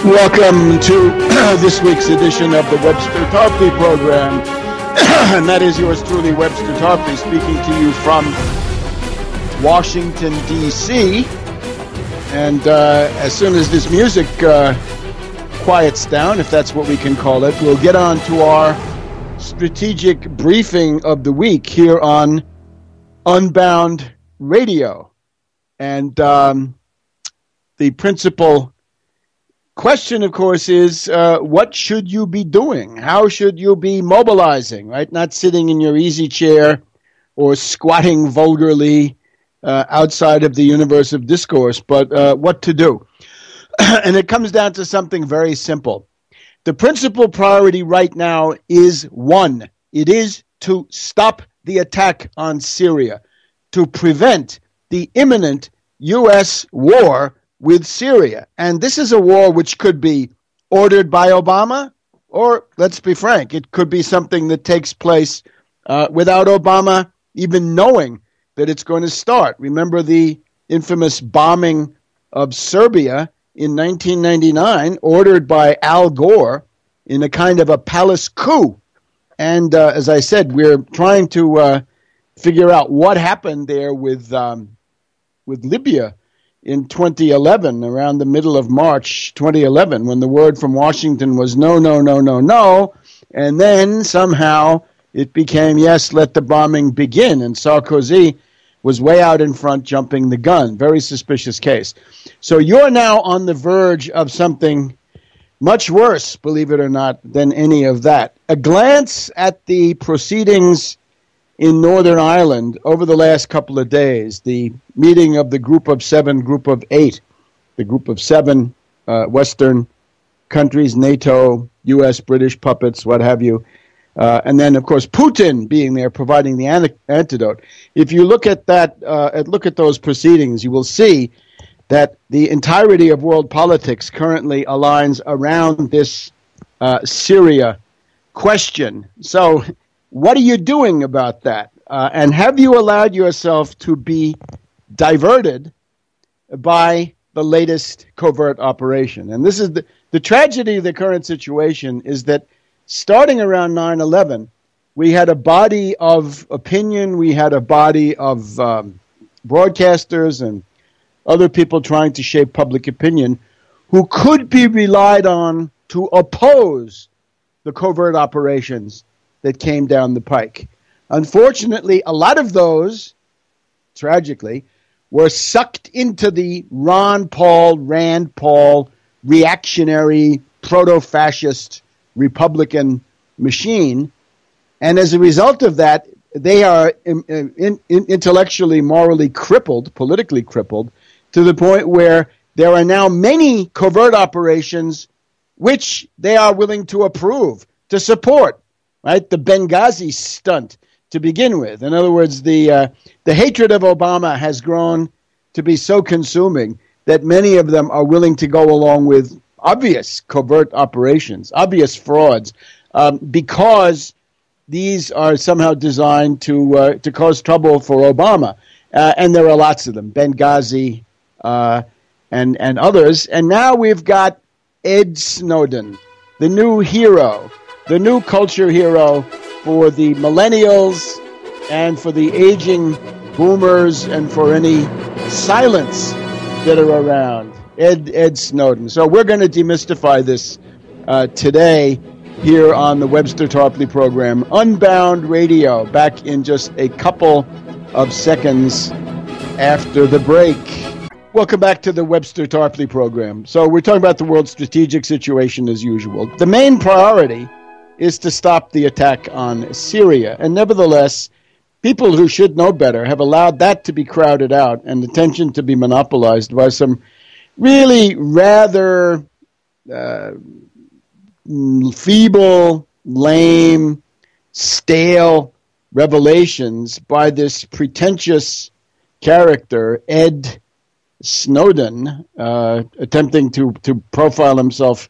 Welcome to this week's edition of the Webster Tarpley program. And that is yours truly, Webster Tarpley, speaking to you from Washington, D.C. And as soon as this music quiets down, if that's what we can call it, we'll get on to our strategic briefing of the week here on Unbound Radio. And the principal question, of course, is what should you be doing? How should you be mobilizing, right? Not sitting in your easy chair or squatting vulgarly outside of the universe of discourse, but what to do. And it comes down to something very simple. The principal priority right now is one. It is to stop the attack on Syria, to prevent the imminent U.S. war with Syria. And this is a war which could be ordered by Obama, or, let's be frank, it could be something that takes place without Obama even knowing that it's going to start. Remember the infamous bombing of Serbia in 1999, ordered by Al Gore in a kind of a palace coup. And as I said, we're trying to figure out what happened there with Libya in 2011, around the middle of March 2011, when the word from Washington was no, no, no, no, no, and then somehow it became, yes, let the bombing begin, and Sarkozy was way out in front jumping the gun. Very suspicious case. So you're now on the verge of something much worse, believe it or not, than any of that. A glance at the proceedings in Northern Ireland over the last couple of days, the meeting of the Group of Seven, Group of Eight, the Group of Seven Western countries, NATO, U.S., British puppets, what have you, and then, of course, Putin being there providing the antidote. If you look at that, look at those proceedings, you will see that the entirety of world politics currently aligns around this Syria question. So what are you doing about that? And have you allowed yourself to be diverted by the latest covert operation? And this is the tragedy of the current situation is that starting around 9/11, we had a body of opinion, we had a body of broadcasters and other people trying to shape public opinion who could be relied on to oppose the covert operations that came down the pike. Unfortunately, a lot of those, tragically, were sucked into the Rand Paul reactionary, proto-fascist Republican machine. And as a result of that, they are intellectually, morally crippled, politically crippled, to the point where there are now many covert operations which they are willing to approve, to support. Right, the Benghazi stunt to begin with. In other words, the hatred of Obama has grown to be so consuming that many of them are willing to go along with obvious covert operations, obvious frauds, because these are somehow designed to cause trouble for Obama. And there are lots of them, Benghazi and others. And now we've got Ed Snowden, the new hero, the new culture hero for the millennials and for the aging boomers and for any silents that are around. Ed Snowden. So we're going to demystify this today here on the Webster Tarpley program, Unbound Radio, back in just a couple of seconds after the break. Welcome back to the Webster Tarpley program. So we're talking about the world strategic situation as usual. The main priority is to stop the attack on Syria. And nevertheless, people who should know better have allowed that to be crowded out and attention to be monopolized by some really rather feeble, lame, stale revelations by this pretentious character, Ed Snowden, attempting to profile himself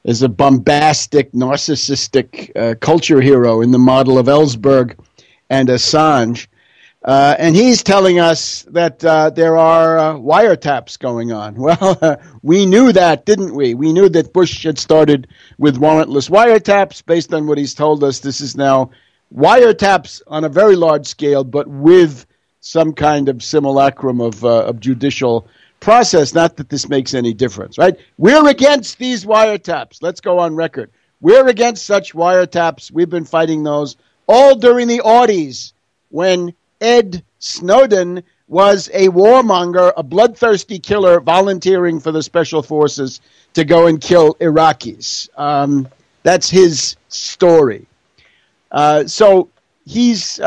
as a bombastic, narcissistic culture hero in the model of Ellsberg and Assange. And he's telling us that there are wiretaps going on. Well, we knew that, didn't we? We knew that Bush had started with warrantless wiretaps. Based on what he's told us, this is now wiretaps on a very large scale, but with some kind of simulacrum of judicial process. Not that this makes any difference, right? We're against these wiretaps. Let's go on record. We're against such wiretaps. We've been fighting those all during the Audis when Ed Snowden was a warmonger, a bloodthirsty killer volunteering for the special forces to go and kill Iraqis. That's his story. So he's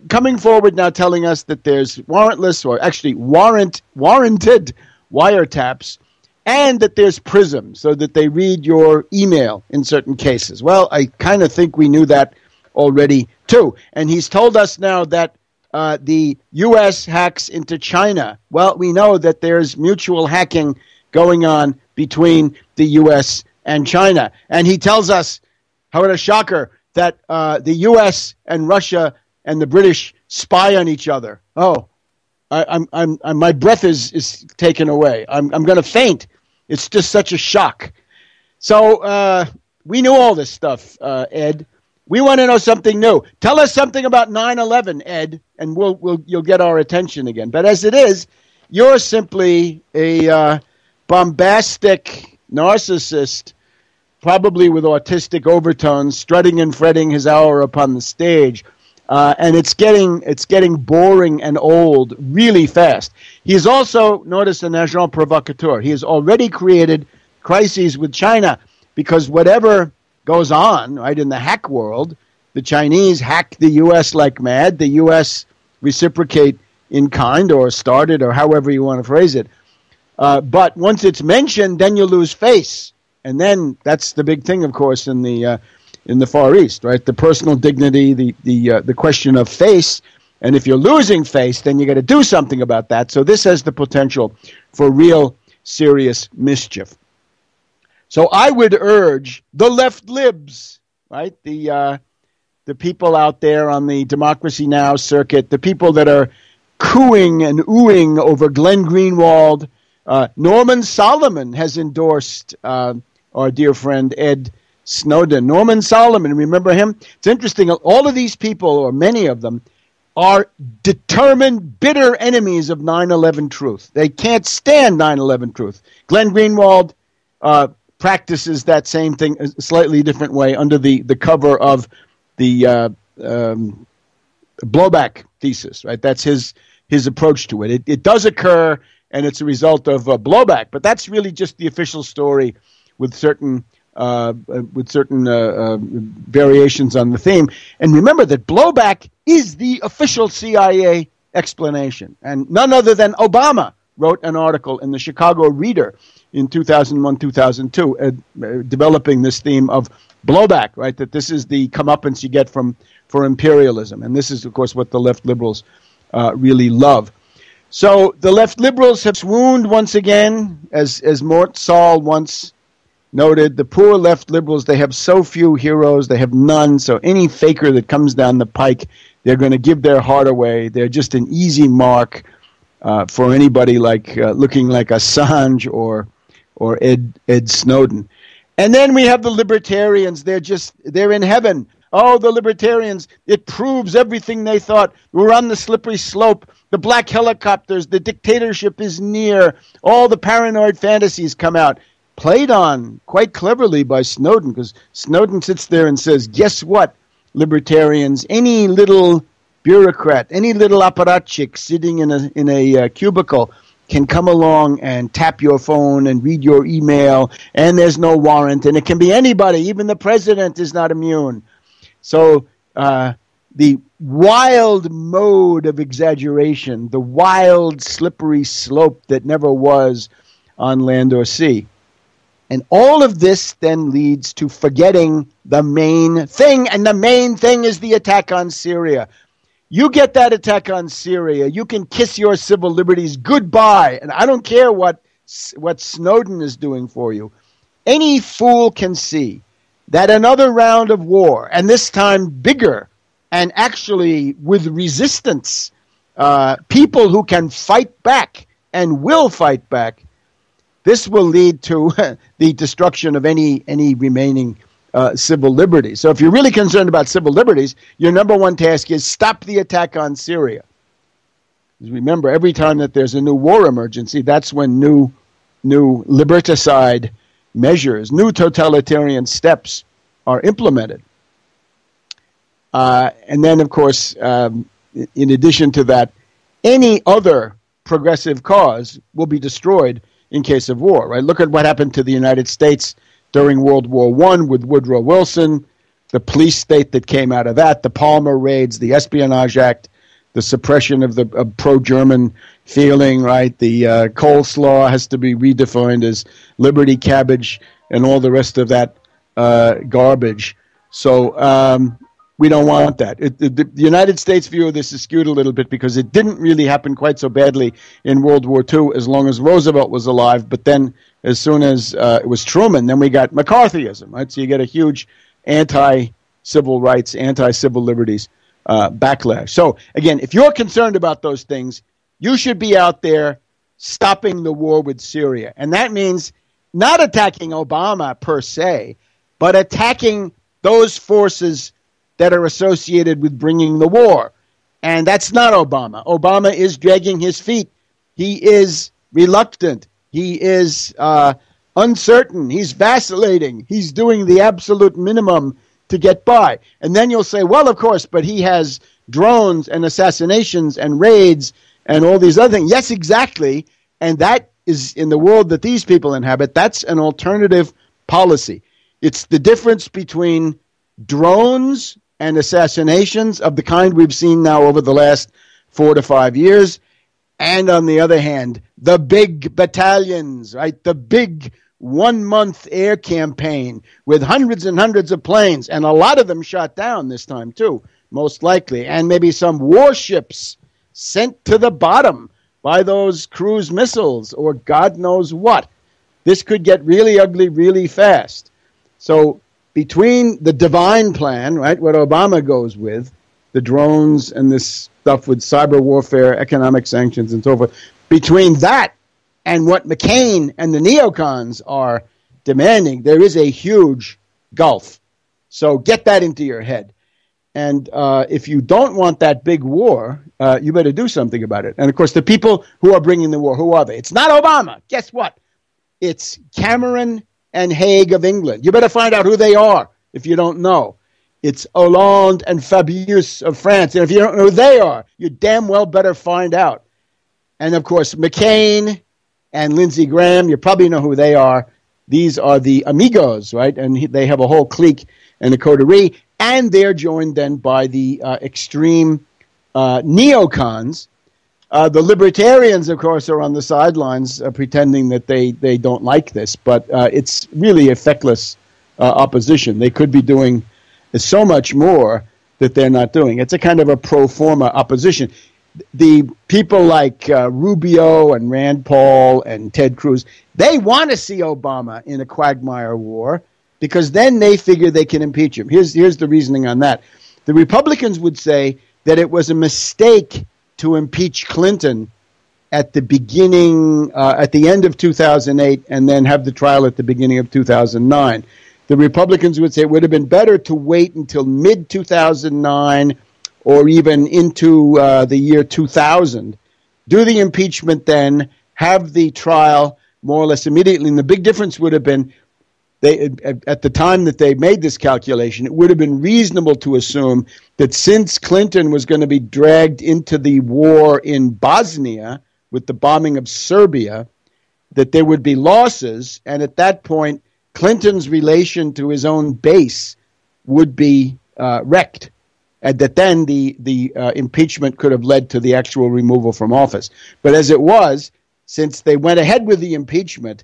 coming forward now telling us that there's warrantless, or actually warranted wiretaps, and that there's PRISM, so that they read your email in certain cases. Well, I kind of think we knew that already, too. And he's told us now that the U.S. hacks into China. Well, we know that there's mutual hacking going on between the U.S. and China. And he tells us, how a shocker, that the U.S. and Russia and the British spy on each other. Oh, I'm my breath is taken away. I'm going to faint. It's just such a shock. So we knew all this stuff, Ed. We want to know something new. Tell us something about 9/11, Ed, and you'll get our attention again. But as it is, you're simply a bombastic narcissist, probably with autistic overtones, strutting and fretting his hour upon the stage. And it's getting boring and old really fast. He's also, notice, an agent provocateur. He has already created crises with China because whatever goes on, right, in the hack world, the Chinese hack the U.S. like mad. The U.S. reciprocate in kind, or started, or however you want to phrase it. But once it's mentioned, then you lose face. And then that's the big thing, of course, in the Far East, right? The personal dignity, the question of face. And if you're losing face, then you got to do something about that. So this has the potential for real serious mischief. So I would urge the left libs, right? The people out there on the Democracy Now! Circuit, the people that are cooing and oohing over Glenn Greenwald. Norman Solomon has endorsed our dear friend Ed Snowden. Norman Solomon, remember him? It's interesting. All of these people, or many of them, are determined, bitter enemies of 9/11 truth. They can't stand 9/11 truth. Glenn Greenwald practices that same thing a slightly different way under the cover of the blowback thesis, right? That's his approach to it. It does occur, and it's a result of blowback, but that's really just the official story with certain variations on the theme. And remember that blowback is the official CIA explanation, and none other than Obama wrote an article in the Chicago Reader in 2001, 2002, developing this theme of blowback, right? That this is the comeuppance you get for imperialism. And this is, of course, what the left liberals really love. So the left liberals have swooned once again, as Mort Saul once noted. The poor left liberals, they have so few heroes, they have none. So any faker that comes down the pike, they're going to give their heart away. They're just an easy mark for anybody like looking like Assange or Ed Snowden. And then we have the libertarians. They're in heaven. Oh, the libertarians, it proves everything they thought. We're on the slippery slope. The black helicopters, the dictatorship is near. All the paranoid fantasies come out. Played on quite cleverly by Snowden, because Snowden sits there and says, guess what, libertarians, any little bureaucrat, any little apparatchik sitting in a cubicle can come along and tap your phone and read your email, and there's no warrant, and it can be anybody. Even the president is not immune. So the wild mode of exaggeration, the wild slippery slope that never was on land or sea. And all of this then leads to forgetting the main thing, and the main thing is the attack on Syria. You get that attack on Syria, you can kiss your civil liberties goodbye, and I don't care what Snowden is doing for you. Any fool can see that another round of war, and this time bigger, and actually with resistance people who can fight back and will fight back, this will lead to the destruction of any remaining civil liberties. So if you're really concerned about civil liberties, your number one task is stop the attack on Syria. Remember, every time that there's a new war emergency, that's when new liberticide measures, new totalitarian steps are implemented. And then, of course, in addition to that, any other progressive cause will be destroyed in case of war, right? Look at what happened to the United States during World War I with Woodrow Wilson, the police state that came out of that, the Palmer raids, the Espionage Act, the suppression of the pro-German feeling, right? The coleslaw has to be redefined as Liberty cabbage and all the rest of that garbage. So we don't want that. The United States view of this is skewed a little bit because it didn't really happen quite so badly in World War II as long as Roosevelt was alive. But then as soon as it was Truman, then we got McCarthyism, right? So you get a huge anti-civil rights, anti-civil liberties backlash. So again, if you're concerned about those things, you should be out there stopping the war with Syria. And that means not attacking Obama per se, but attacking those forces that are associated with bringing the war. And that's not Obama. Obama is dragging his feet. He is reluctant. He is uncertain. He's vacillating. He's doing the absolute minimum to get by. And then you'll say, well, of course, but he has drones and assassinations and raids and all these other things. Yes, exactly. And that is, in the world that these people inhabit, that's an alternative policy. It's the difference between drones and assassinations of the kind we've seen now over the last 4 to 5 years, and on the other hand, the big battalions, right? The big 1-month air campaign with hundreds and hundreds of planes, and a lot of them shot down this time too, most likely, and maybe some warships sent to the bottom by those cruise missiles or God knows what. This could get really ugly really fast. So between the divine plan, right, what Obama goes with, the drones and this stuff with cyber warfare, economic sanctions, and so forth, between that and what McCain and the neocons are demanding, there is a huge gulf. So get that into your head. And if you don't want that big war, you better do something about it. And, of course, the people who are bringing the war, who are they? It's not Obama. Guess what? It's Cameron and Hague of England. You better find out who they are if you don't know. It's Hollande and Fabius of France. And if you don't know who they are, you damn well better find out. And, of course, McCain and Lindsey Graham, you probably know who they are. These are the amigos, right? And they have a whole clique and a coterie. And they're joined then by the extreme neocons. The libertarians, of course, are on the sidelines pretending that they don't like this. But it's really a feckless opposition. They could be doing so much more that they're not doing. It's a kind of a pro forma opposition. The people like Rubio and Rand Paul and Ted Cruz, they want to see Obama in a quagmire war because then they figure they can impeach him. Here's the reasoning on that. The Republicans would say that it was a mistake to impeach Clinton at the beginning, at the end of 2008, and then have the trial at the beginning of 2009. The Republicans would say it would have been better to wait until mid-2009 or even into the year 2000, do the impeachment then, have the trial more or less immediately. And the big difference would have been, at the time that they made this calculation, it would have been reasonable to assume that since Clinton was going to be dragged into the war in Bosnia with the bombing of Serbia, that there would be losses, and at that point, Clinton's relation to his own base would be wrecked, and that then the impeachment could have led to the actual removal from office. But as it was, since they went ahead with the impeachment,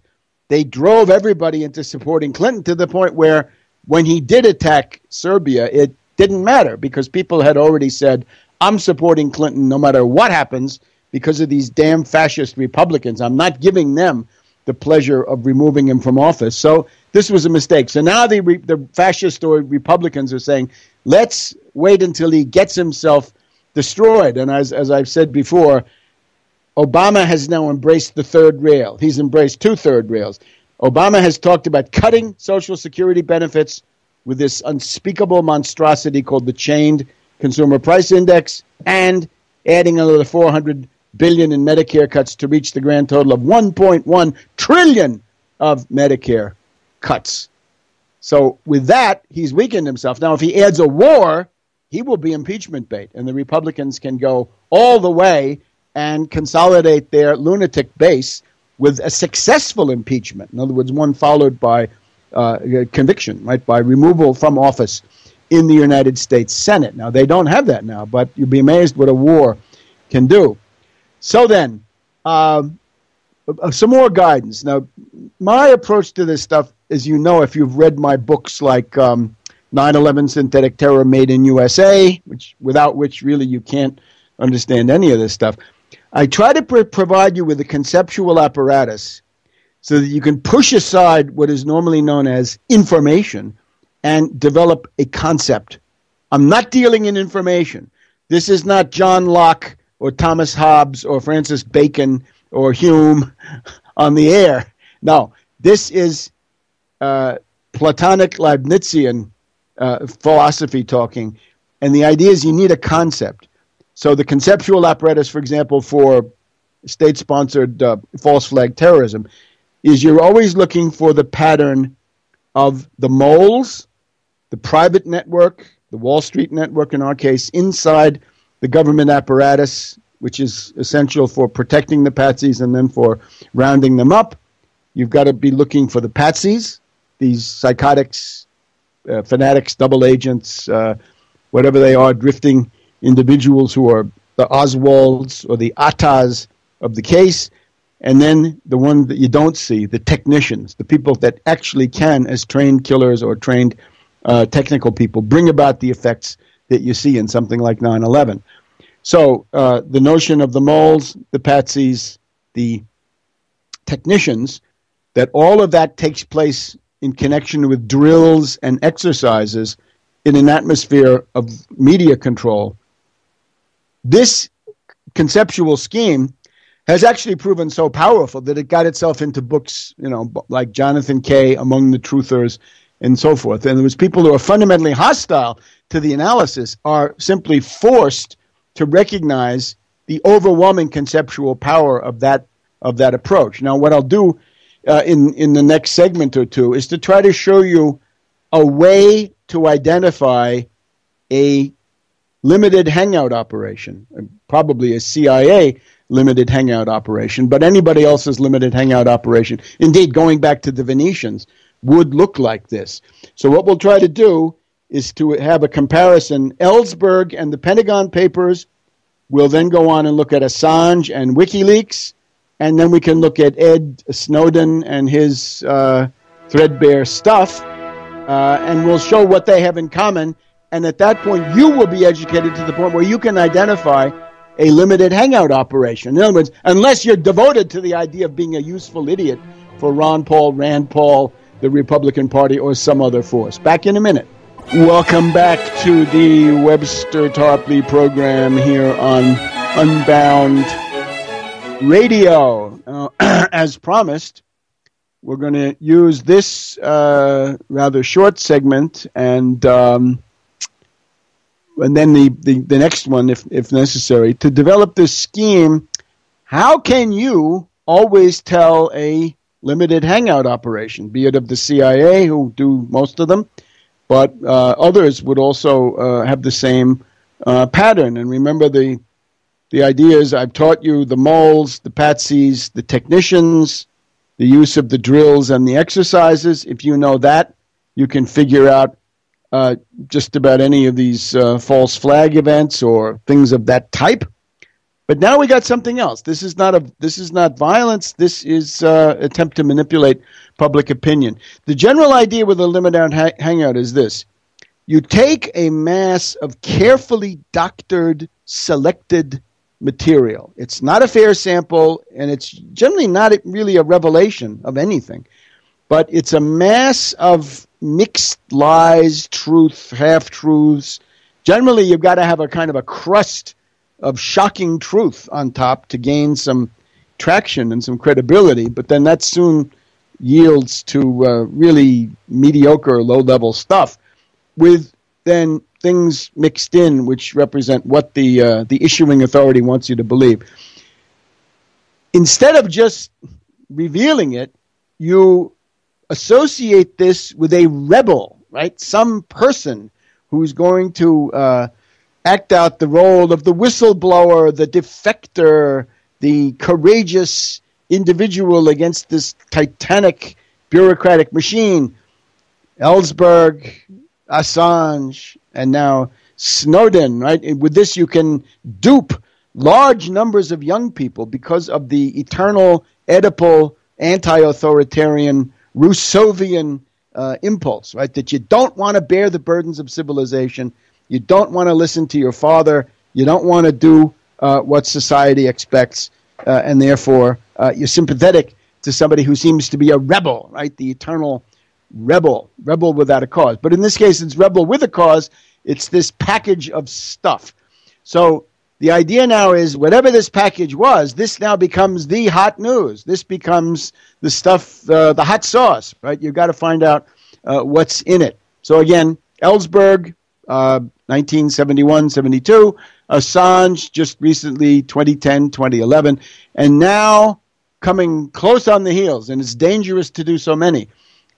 they drove everybody into supporting Clinton to the point where when he did attack Serbia, it didn't matter because people had already said, I'm supporting Clinton no matter what happens because of these damn fascist Republicans. I'm not giving them the pleasure of removing him from office. So this was a mistake. So now the fascist or Republicans are saying, let's wait until he gets himself destroyed. And as I've said before, Obama has now embraced the third rail. He's embraced two third rails. Obama has talked about cutting Social Security benefits with this unspeakable monstrosity called the Chained Consumer Price Index, and adding another $400 billion in Medicare cuts to reach the grand total of $1.1 trillion of Medicare cuts. So with that, he's weakened himself. Now, if he adds a war, he will be impeachment bait, and the Republicans can go all the way and consolidate their lunatic base with a successful impeachment. In other words, one followed by conviction, right, by removal from office in the United States Senate. Now, they don't have that now, but you'll be amazed what a war can do. So then, some more guidance. Now, my approach to this stuff, as you know, if you've read my books like 9/11 Synthetic Terror Made in USA, without which really you can't understand any of this stuff, I try to provide you with a conceptual apparatus so that you can push aside what is normally known as information and develop a concept. I'm not dealing in information. This is not John Locke or Thomas Hobbes or Francis Bacon or Hume on the air. No, this is Platonic Leibnizian philosophy talking. And the idea is you need a concept. So the conceptual apparatus, for example, for state-sponsored false flag terrorism, is you're always looking for the pattern of the moles, the private network, the Wall Street network in our case, inside the government apparatus, which is essential for protecting the patsies and then for rounding them up. You've got to be looking for the patsies, these psychotics, fanatics, double agents, whatever they are, drifting individuals who are the Oswalds or the Attas of the case, and then the one that you don't see, the technicians, the people that actually can, as trained killers or trained technical people, bring about the effects that you see in something like 9/11. So the notion of the moles, the patsies, the technicians, that all of that takes place in connection with drills and exercises in an atmosphere of media control. This conceptual scheme has actually proven so powerful that it got itself into books, like Jonathan Kay, Among the Truthers, and so forth. And there was people who are fundamentally hostile to the analysis are simply forced to recognize the overwhelming conceptual power of that approach. Now, what I'll do in the next segment or two is to try to show you a way to identify a limited hangout operation, probably a CIA limited hangout operation, but anybody else's limited hangout operation, indeed going back to the Venetians, would look like this. So what we'll try to do is to have a comparison. Ellsberg and the Pentagon Papers. We'll then go on and look at Assange and WikiLeaks, and then we can look at Ed Snowden and his threadbare stuff, and we'll show what they have in common. And at that point, you will be educated to the point where you can identify a limited hangout operation. In other words, unless you're devoted to the idea of being a useful idiot for Ron Paul, Rand Paul, the Republican Party, or some other force. Back in a minute. Welcome back to the Webster Tarpley program here on Unbound Radio. As promised, we're going to use this rather short segment and then the next one, if necessary, to develop this scheme. How can you always tell a limited hangout operation, be it of the CIA, who do most of them, but others would also have the same pattern? And remember, the idea is I've taught you the moles, the patsies, the technicians, the use of the drills and the exercises. If you know that, you can figure out just about any of these false flag events or things of that type. But now we got something else. This is not violence. This is attempt to manipulate public opinion. The general idea with a limited hangout is this: you take a mass of carefully doctored, selected material. It's not a fair sample, and it's generally not really a revelation of anything, but it's a mass of mixed lies, truth, half-truths. Generally, you've got to have a kind of a crust of shocking truth on top to gain some traction and some credibility, but then that soon yields to really mediocre, low-level stuff with then things mixed in which represent what the issuing authority wants you to believe. Instead of just revealing it, you associate this with a rebel, right? Some person who's going to act out the role of the whistleblower, the defector, the courageous individual against this titanic bureaucratic machine. Ellsberg, Assange, and now Snowden, right? And with this, you can dupe large numbers of young people because of the eternal, Oedipal, anti-authoritarian, Rousseauvian impulse, right? That you don't want to bear the burdens of civilization. You don't want to listen to your father. You don't want to do what society expects. And therefore, you're sympathetic to somebody who seems to be a rebel, right? The eternal rebel without a cause. But in this case, it's rebel with a cause. It's this package of stuff. So the idea now is whatever this package was, this now becomes the hot news. This becomes the stuff, the hot sauce, right? You've got to find out what's in it. So again, Ellsberg, 1971, 72, Assange just recently, 2010, 2011, and now coming close on the heels, and it's dangerous to do so many.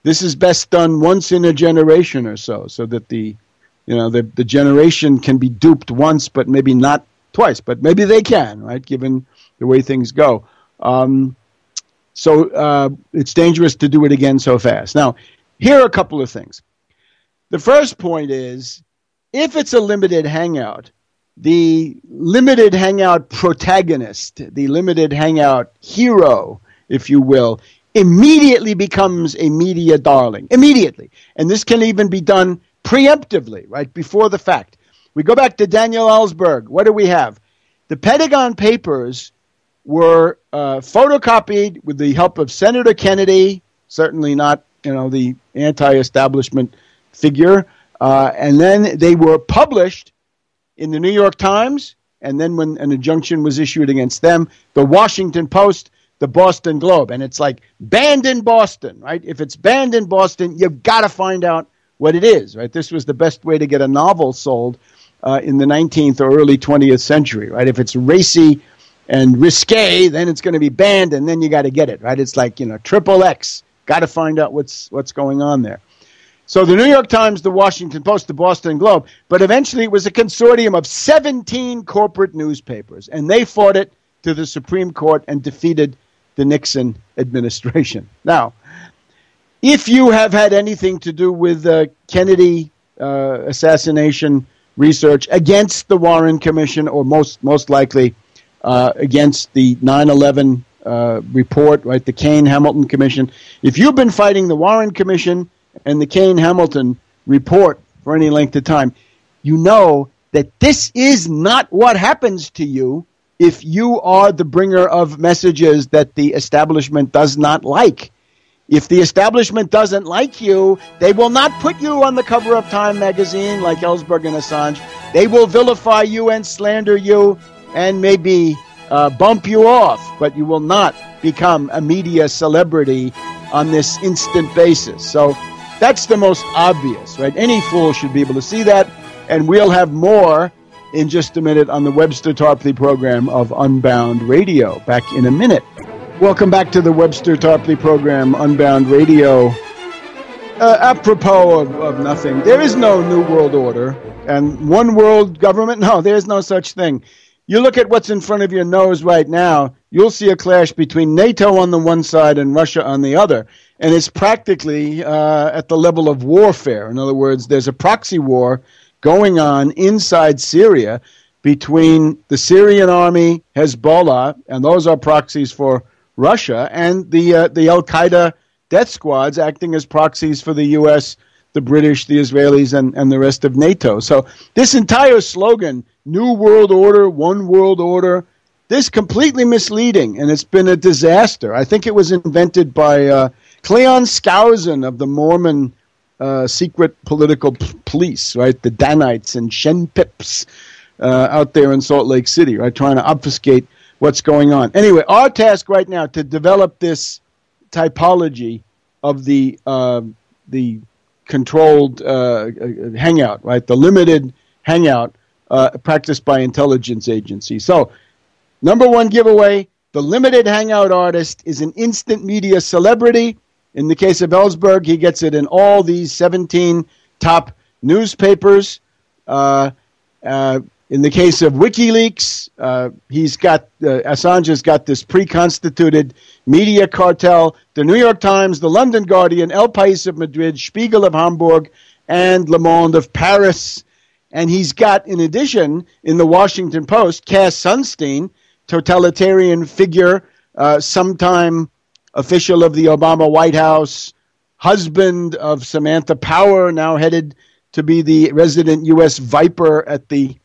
This is best done once in a generation or so that the generation can be duped once, but maybe not twice, but maybe they can, right, given the way things go. So it's dangerous to do it again so fast. Now, here are a couple of things. The first point is, if it's a limited hangout, the limited hangout protagonist, the limited hangout hero, if you will, immediately becomes a media darling. Immediately. And this can even be done preemptively, right, before the fact. We go back to Daniel Ellsberg. What do we have? The Pentagon Papers were photocopied with the help of Senator Kennedy, certainly not, the anti-establishment figure, and then they were published in the New York Times, and then when an injunction was issued against them, the Washington Post, the Boston Globe. And it's like banned in Boston, right? If it's banned in Boston, you've got to find out what it is, right? This was the best way to get a novel sold in the 19th or early 20th century, right? If it's racy and risque, then it's going to be banned, and then you got to get it, right? It's like, triple X. Got to find out what's going on there. So the New York Times, the Washington Post, the Boston Globe, but eventually it was a consortium of 17 corporate newspapers, and they fought it to the Supreme Court and defeated the Nixon administration. Now, if you have had anything to do with Kennedy assassination research against the Warren Commission, or most likely against the 9/11 report, right, the Kane-Hamilton Commission, if you've been fighting the Warren Commission and the Kane-Hamilton report for any length of time, you know that this is not what happens to you if you are the bringer of messages that the establishment does not like. If the establishment doesn't like you, they will not put you on the cover of Time magazine like Ellsberg and Assange. They will vilify you and slander you and maybe bump you off, but you will not become a media celebrity on this instant basis. So that's the most obvious, right? Any fool should be able to see that, and we'll have more in just a minute on the Webster Tarpley program of Unbound Radio. Back in a minute. Welcome back to the Webster Tarpley program, Unbound Radio. Apropos of nothing, there is no New World Order and one world government. No, there's no such thing. You look at what's in front of your nose right now, you'll see a clash between NATO on the one side and Russia on the other. And it's practically at the level of warfare. In other words, there's a proxy war going on inside Syria between the Syrian army, Hezbollah, and those are proxies for Russia, and the Al-Qaeda death squads acting as proxies for the U.S., the British, the Israelis, and the rest of NATO. So this entire slogan, New World Order, One World Order, this completely misleading, and it's been a disaster. I think it was invented by Cleon Skousen of the Mormon secret political police, right? The Danites and Shen Pips. out there in Salt Lake City, right, trying to obfuscate what's going on. Anyway, our task right now to develop this typology of the controlled hangout, right, the limited hangout practiced by intelligence agencies. So, number one giveaway, the limited hangout artist is an instant media celebrity. In the case of Ellsberg, he gets it in all these 17 top newspapers. In the case of WikiLeaks, Assange has got this pre-constituted media cartel. The New York Times, the London Guardian, El País of Madrid, Spiegel of Hamburg, and Le Monde of Paris. And he's got, in addition, in the Washington Post, Cass Sunstein, totalitarian figure, sometime official of the Obama White House, husband of Samantha Power, now headed to be the resident U.S. Viper at the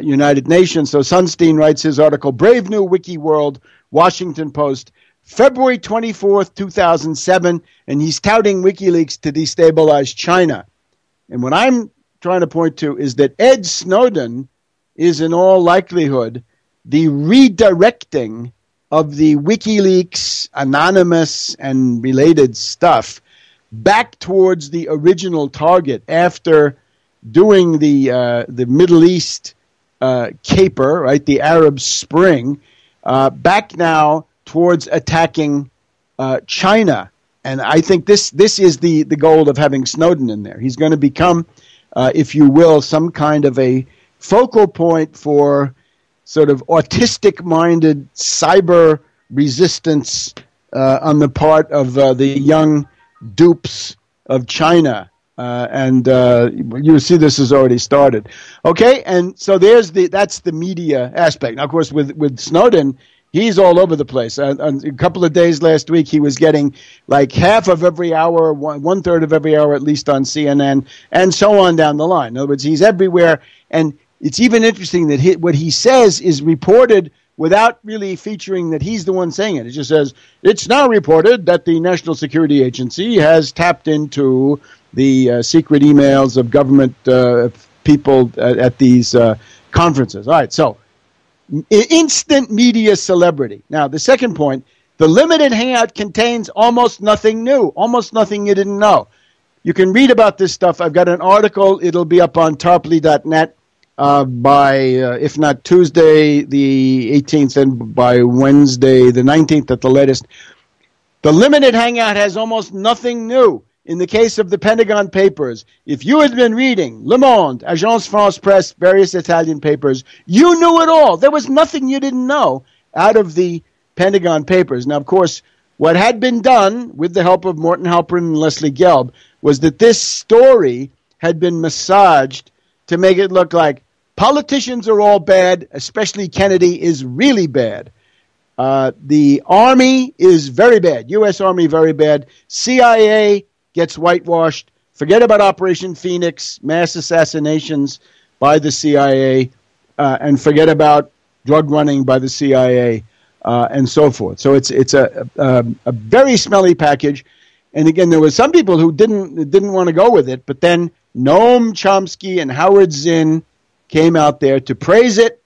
United Nations. So Sunstein writes his article, Brave New Wiki World, Washington Post, February 24th, 2007, and he's touting WikiLeaks to destabilize China. And what I'm trying to point to is that Ed Snowden is in all likelihood the redirecting of the WikiLeaks anonymous and related stuff back towards the original target after doing the Middle East caper, right, the Arab Spring, back now towards attacking China. And I think this is the goal of having Snowden in there. He's going to become, if you will, some kind of a focal point for sort of autistic-minded cyber resistance on the part of the young dupes of China. And you see this has already started. Okay, and so that's the media aspect. Now, of course, with Snowden, he's all over the place. A couple of days last week, he was getting like half of every hour, one third of every hour at least on CNN, and so on down the line. In other words, he's everywhere. And it's even interesting that what he says is reported without really featuring that he's the one saying it. It just says, it's now reported that the National Security Agency has tapped into the secret emails of government people at these conferences. All right, so instant media celebrity. Now, the second point, the limited hangout contains almost nothing new, almost nothing you didn't know. You can read about this stuff. I've got an article. It'll be up on tarpley.net by, if not Tuesday the 18th, and by Wednesday the 19th at the latest. The limited hangout has almost nothing new. In the case of the Pentagon Papers, if you had been reading Le Monde, Agence France Presse, various Italian papers, you knew it all. There was nothing you didn't know out of the Pentagon Papers. Now, of course, what had been done with the help of Morton Halperin and Leslie Gelb was that this story had been massaged to make it look like politicians are all bad, especially Kennedy is really bad. The Army is very bad, U.S. Army very bad, CIA gets whitewashed. Forget about Operation Phoenix, mass assassinations by the CIA, and forget about drug running by the CIA, and so forth. So it's a very smelly package. And again, there were some people who didn't want to go with it, but then Noam Chomsky and Howard Zinn came out there to praise it,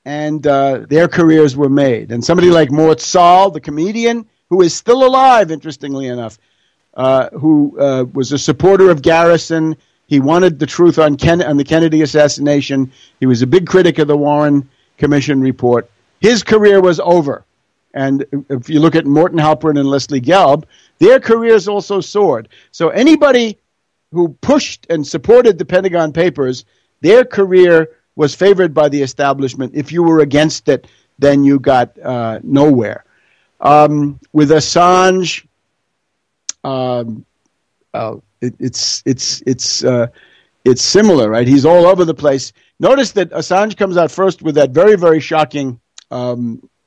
and their careers were made. And somebody like Mort Sahl, the comedian, who is still alive, interestingly enough, who was a supporter of Garrison. He wanted the truth on the Kennedy assassination. He was a big critic of the Warren Commission report. His career was over. And if you look at Morton Halperin and Leslie Gelb, their careers also soared. So anybody who pushed and supported the Pentagon Papers, their career was favored by the establishment. If you were against it, then you got nowhere. With Assange, it's similar, right? He's all over the place. Notice that Assange comes out first with that very, very shocking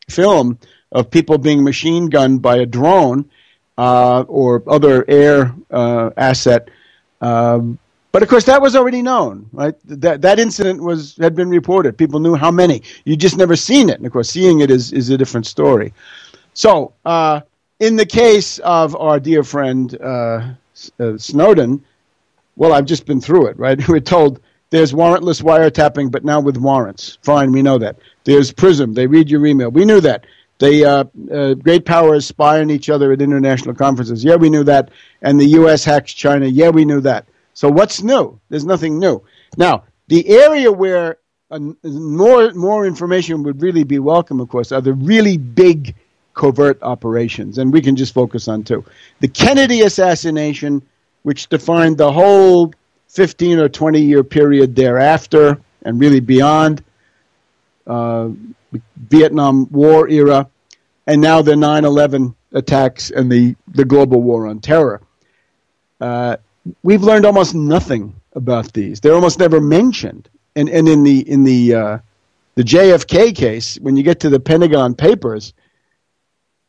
film of people being machine gunned by a drone or other air asset. But of course, that was already known, right? That incident had been reported. People knew how many. You just never seen it. And of course, seeing it is a different story. So, in the case of our dear friend Snowden, well, I've just been through it, right? We're told There's warrantless wiretapping, but now with warrants. Fine, we know that. There's PRISM. They read your email. We knew that. They great powers spy on each other at international conferences. Yeah, we knew that. And the U.S. hacks China. Yeah, we knew that. So what's new? There's nothing new. Now, the area where more information would really be welcome, of course, are the really big covert operations, and we can just focus on two. The Kennedy assassination, which defined the whole 15 or 20-year period thereafter and really beyond, Vietnam War era, and now the 9/11 attacks and the global war on terror. We've learned almost nothing about these. They're almost never mentioned. And in the JFK case, when you get to the Pentagon Papers,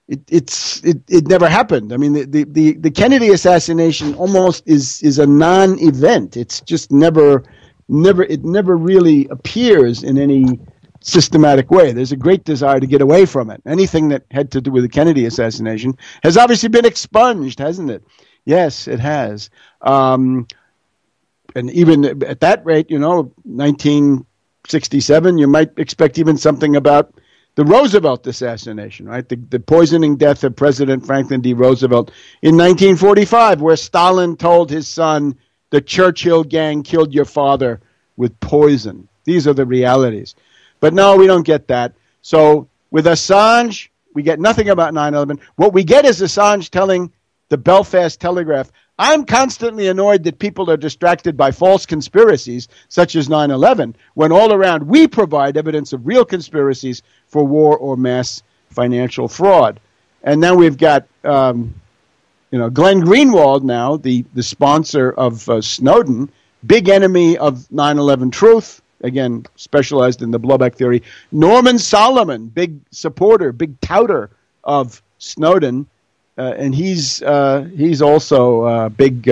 it never happened. I mean, the Kennedy assassination almost is a non-event. It's just never really appears in any systematic way. There's a great desire to get away from it. Anything that had to do with the Kennedy assassination has obviously been expunged, hasn't it? Yes, it has. And even at that rate, 1967, you might expect even something about the Roosevelt assassination, right? The poisoning death of President Franklin D. Roosevelt in 1945, where Stalin told his son, the Churchill gang killed your father with poison. These are the realities. But no, we don't get that. So with Assange, we get nothing about 9/11. What we get is Assange telling the Belfast Telegraph, I'm constantly annoyed that people are distracted by false conspiracies, such as 9/11, when all around we provide evidence of real conspiracies for war or mass financial fraud. And now we've got, Glenn Greenwald now, the sponsor of Snowden, big enemy of 9/11 truth, again, specialized in the blowback theory. Norman Solomon, big supporter, big touter of Snowden, and he's also a big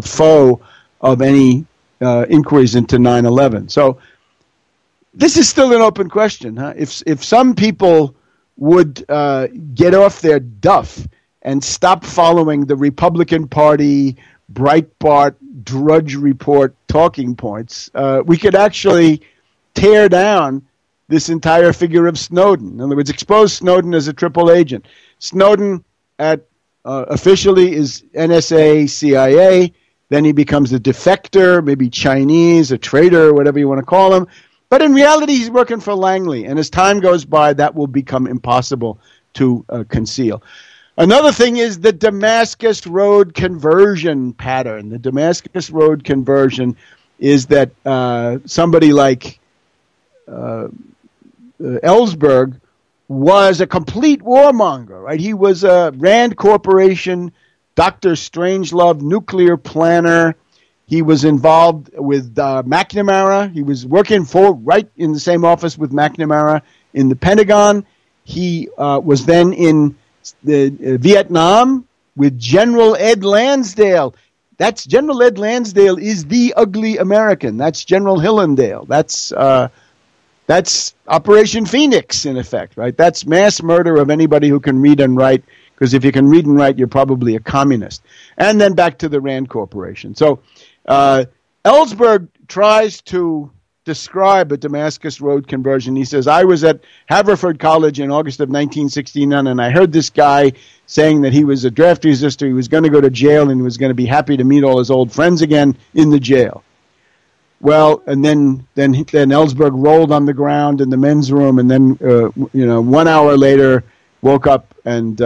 foe of any inquiries into 9/11. So this is still an open question. Huh? If some people would get off their duff and stop following the Republican Party Breitbart Drudge Report talking points, we could actually tear down this entire figure of Snowden. In other words, expose Snowden as a triple agent. Snowden officially is NSA, CIA, then he becomes a defector, maybe Chinese, a traitor, whatever you want to call him. But in reality, he's working for Langley, and as time goes by, that will become impossible to conceal. Another thing is the Damascus Road conversion pattern. The Damascus Road conversion is that somebody like Ellsberg was a complete warmonger, right? He was a Rand Corporation, Dr. Strangelove nuclear planner. He was involved with McNamara. He was working right in the same office with McNamara in the Pentagon. He was then in Vietnam with General Ed Lansdale. General Ed Lansdale is the ugly American. That's General Hillendale. That's Operation Phoenix, in effect, right? That's mass murder of anybody who can read and write, because if you can read and write, you're probably a communist. And then back to the Rand Corporation. So Ellsberg tries to describe a Damascus Road conversion. He says, I was at Haverford College in August of 1969, and I heard this guy saying that he was a draft resistor, he was going to go to jail, and he was going to be happy to meet all his old friends again in the jail. Well, and then Ellsberg rolled on the ground in the men's room, and then 1 hour later woke up and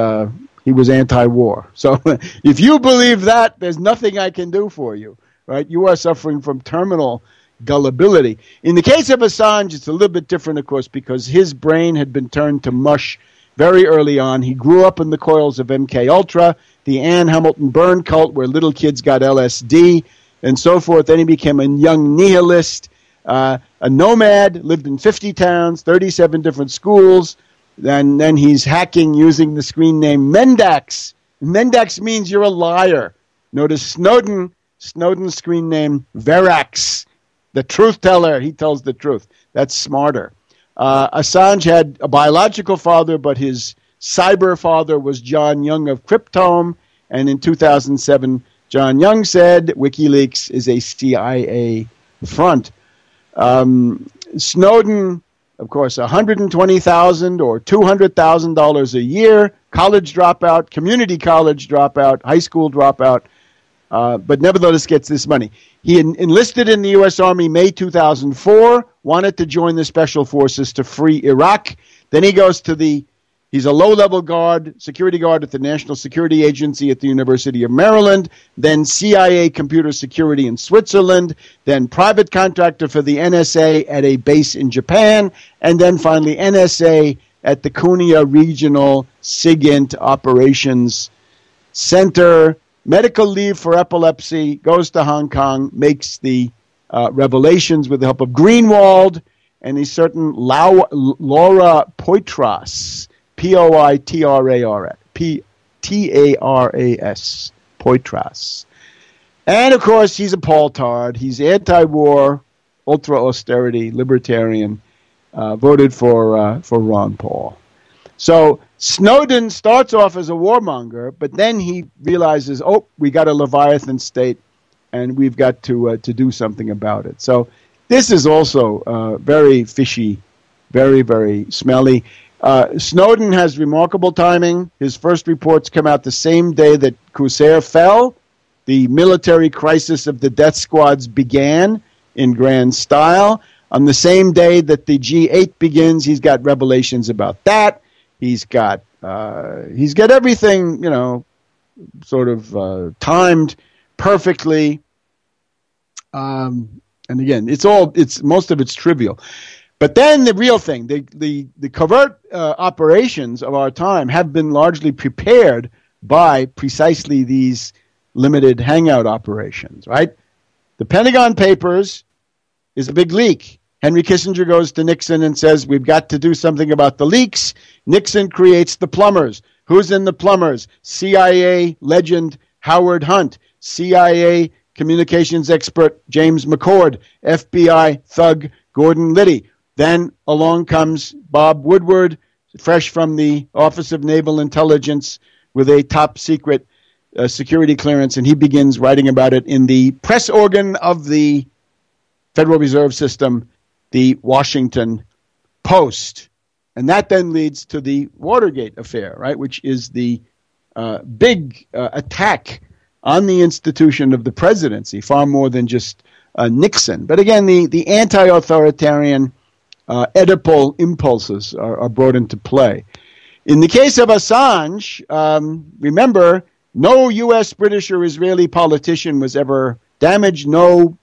he was anti-war. So if you believe that, there's nothing I can do for you, right? You are suffering from terminal gullibility. In the case of Assange, it's a little bit different, of course, because his brain had been turned to mush very early on. He grew up in the coils of MK Ultra, the Ann Hamilton Byrne cult, where little kids got LSD, and so forth. Then he became a young nihilist, a nomad, lived in 50 towns, 37 different schools. Then he's hacking using the screen name Mendax. Mendax means you're a liar. Notice Snowden's screen name Verax, the truth teller. He tells the truth. That's smarter. Assange had a biological father, but his cyber father was John Young of Cryptome. And in 2007, John Young said WikiLeaks is a CIA front. Snowden, of course, $120,000 or $200,000 a year, college dropout, community college dropout, high school dropout, but nevertheless gets this money. He enlisted in the U.S. Army May 2004, wanted to join the Special Forces to free Iraq. Then he goes to he's a low-level guard, security guard at the National Security Agency at the University of Maryland, then CIA computer security in Switzerland, then private contractor for the NSA at a base in Japan, and then finally NSA at the Konya Regional SIGINT Operations Center. Medical leave for epilepsy, goes to Hong Kong, makes the revelations with the help of Greenwald and a certain Laura Poitras, Poitras, Poitras. And, of course, he's a Paul-tard. He's anti-war, ultra-austerity, libertarian, voted for Ron Paul. So Snowden starts off as a warmonger, but then he realizes, oh, we got a Leviathan state, and we've got to do something about it. So this is also very fishy, very, very smelly. Snowden has remarkable timing. His first reports come out the same day that Qusair fell. The military crisis of the death squads began in grand style. On the same day that the G8 begins, he's got revelations about that. He's got everything, sort of timed perfectly. And again, most of it's trivial. But then the real thing, the covert operations of our time have been largely prepared by precisely these limited hangout operations, right? The Pentagon Papers is a big leak. Henry Kissinger goes to Nixon and says, we've got to do something about the leaks. Nixon creates the plumbers. Who's in the plumbers? CIA legend Howard Hunt, CIA communications expert James McCord, FBI thug Gordon Liddy. Then along comes Bob Woodward, fresh from the Office of Naval Intelligence with a top secret security clearance, and he begins writing about it in the press organ of the Federal Reserve System, the Washington Post. And that then leads to the Watergate affair, right, which is the big attack on the institution of the presidency, far more than just Nixon. But again, the anti-authoritarian Oedipal impulses are brought into play. In the case of Assange, remember, no U.S., British, or Israeli politician was ever damaged. No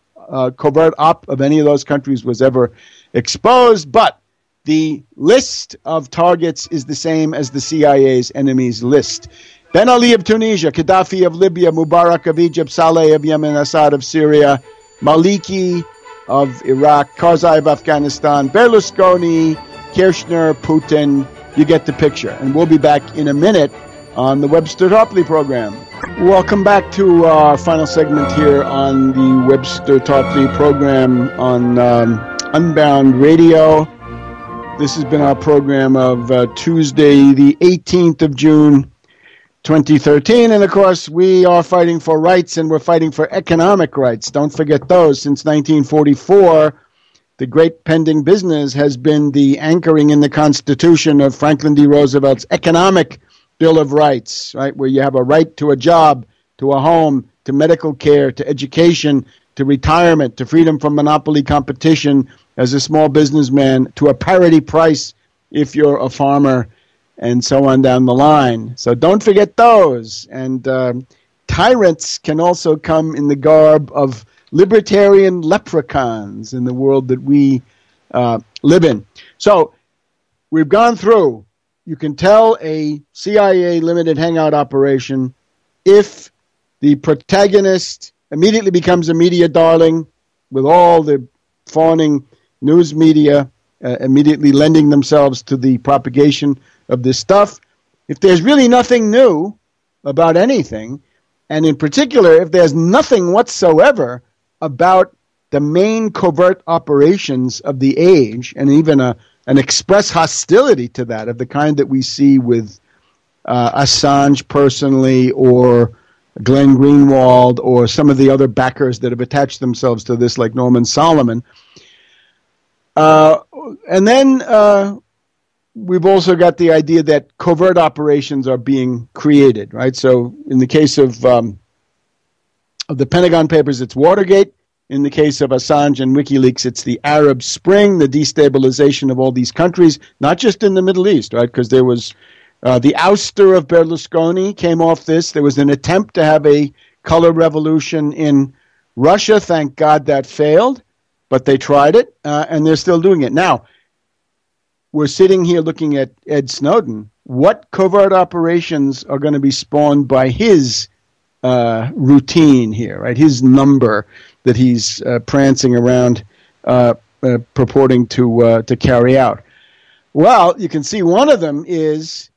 covert op of any of those countries was ever exposed, but the list of targets is the same as the CIA's enemies list. Ben Ali of Tunisia, Gaddafi of Libya, Mubarak of Egypt, Saleh of Yemen, Assad of Syria, Maliki of Iraq, Karzai of Afghanistan, Berlusconi, Kirchner, Putin. You get the picture. And we'll be back in a minute on the Webster Tarpley program. Welcome back to our final segment here on the Webster Tarpley program on Unbound Radio. This has been our program of Tuesday, the 18th of June, 2013. And, of course, we are fighting for rights, and we're fighting for economic rights. Don't forget those. Since 1944, the great pending business has been the anchoring in the Constitution of Franklin D. Roosevelt's Economic Bill of Rights, right, where you have a right to a job, to a home, to medical care, to education, to retirement, to freedom from monopoly competition as a small businessman, to a parity price if you're a farmer, and so on down the line. So don't forget those. And tyrants can also come in the garb of libertarian leprechauns in the world that we live in. So we've gone through. You can tell a CIA limited hangout operation if the protagonist immediately becomes a media darling with all the fawning news media immediately lending themselves to the propagation of this stuff. If there's really nothing new about anything, and in particular, if there's nothing whatsoever about the main covert operations of the age, and even an express hostility to that of the kind that we see with Assange personally, or Glenn Greenwald, or some of the other backers that have attached themselves to this, like Norman Solomon, And then we've also got the idea that covert operations are being created, right? So in the case of the Pentagon Papers, it's Watergate. In the case of Assange and WikiLeaks, it's the Arab Spring, the destabilization of all these countries, not just in the Middle East, right? Because there was the ouster of Berlusconi came off this. There was an attempt to have a color revolution in Russia. Thank God that failed, but they tried it, and they're still doing it. Now, we're sitting here looking at Ed Snowden. What covert operations are going to be spawned by his routine here, right? His number that he's prancing around, purporting to carry out. Well, you can see one of them is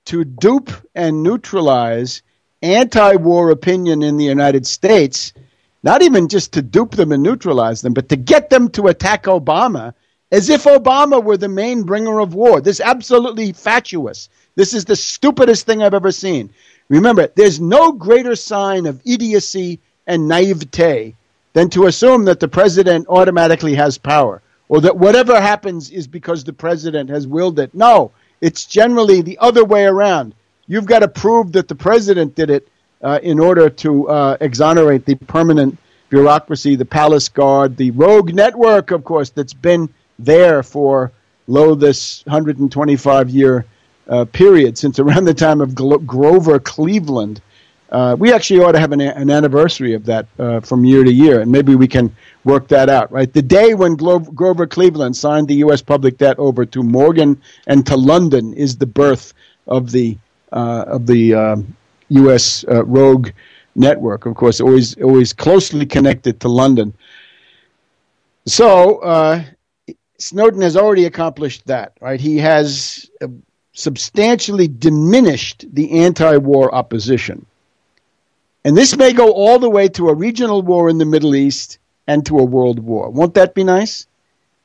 to dupe and neutralize anti-war opinion in the United States, not even just to dupe them and neutralize them, but to get them to attack Obama as if Obama were the main bringer of war. This is absolutely fatuous. This is the stupidest thing I've ever seen. Remember, there's no greater sign of idiocy and naivete than to assume that the president automatically has power, or that whatever happens is because the president has willed it. No, it's generally the other way around. You've got to prove that the president did it in order to exonerate the permanent bureaucracy, the palace guard, the rogue network, of course, that's been there for, this 125-year period, since around the time of Grover Cleveland. We actually ought to have an anniversary of that from year to year, and maybe we can work that out, right? The day when Grover Cleveland signed the U.S. public debt over to Morgan and to London is the birth of the U.S. rogue network, of course, always closely connected to London. So Snowden has already accomplished that, right? He has substantially diminished the anti-war opposition. And this may go all the way to a regional war in the Middle East and to a world war. Won't that be nice?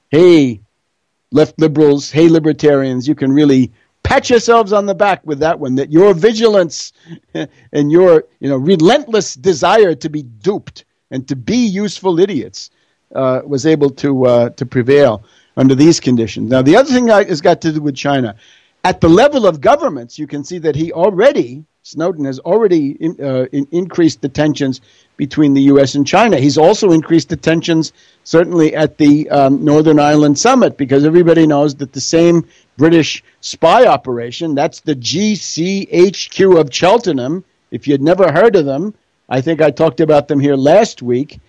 Hey, left liberals, hey, libertarians, you can really pat yourselves on the back with that one, that your vigilance and your relentless desire to be duped and to be useful idiots was able to prevail under these conditions. Now, the other thing has got to do with China. At the level of governments, you can see that Snowden has already increased the tensions between the U.S. and China. He's also increased the tensions, certainly at the Northern Ireland Summit, because everybody knows that the same British spy operation, that's the GCHQ of Cheltenham. If you'd never heard of them, I think I talked about them here last week.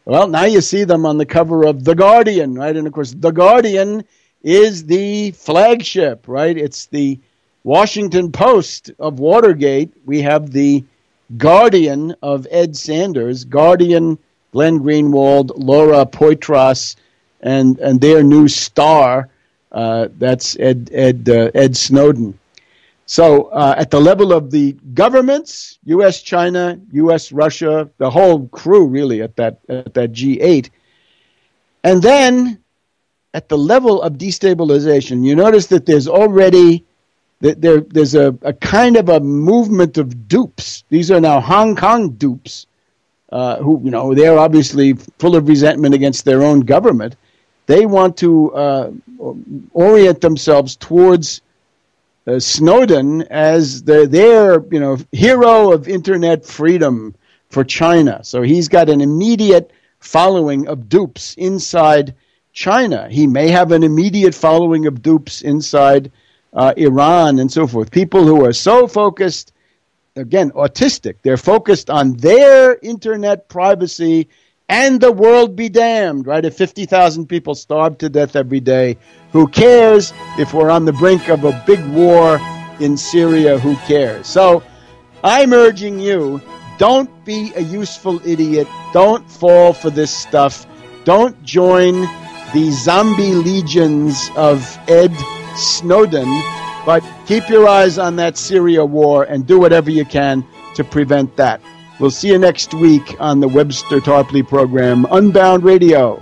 Well, now you see them on the cover of The Guardian, right? And, of course, The Guardian is the flagship, right? It's the Washington Post of Watergate. We have the Guardian of Ed Sanders, Guardian, Glenn Greenwald, Laura Poitras, and their new star, that's Ed Snowden. So at the level of the governments, U.S., China, U.S., Russia, the whole crew really at that G8. And then at the level of destabilization, you notice that there's already there's a kind of a movement of dupes. These are now Hong Kong dupes who, they're obviously full of resentment against their own government. They want to orient themselves towards Snowden as their hero of internet freedom for China. So he's got an immediate following of dupes inside China. He may have an immediate following of dupes inside Iran and so forth. People who are so focused, again, autistic. They're focused on their internet privacy and the world be damned, right? If 50,000 people starve to death every day, who cares? If we're on the brink of a big war in Syria, who cares? So I'm urging you, don't be a useful idiot. Don't fall for this stuff. Don't join the zombie legions of Ed Snowden, but keep your eyes on that Syria war and do whatever you can to prevent that. We'll see you next week on the Webster Tarpley program, Unbound Radio.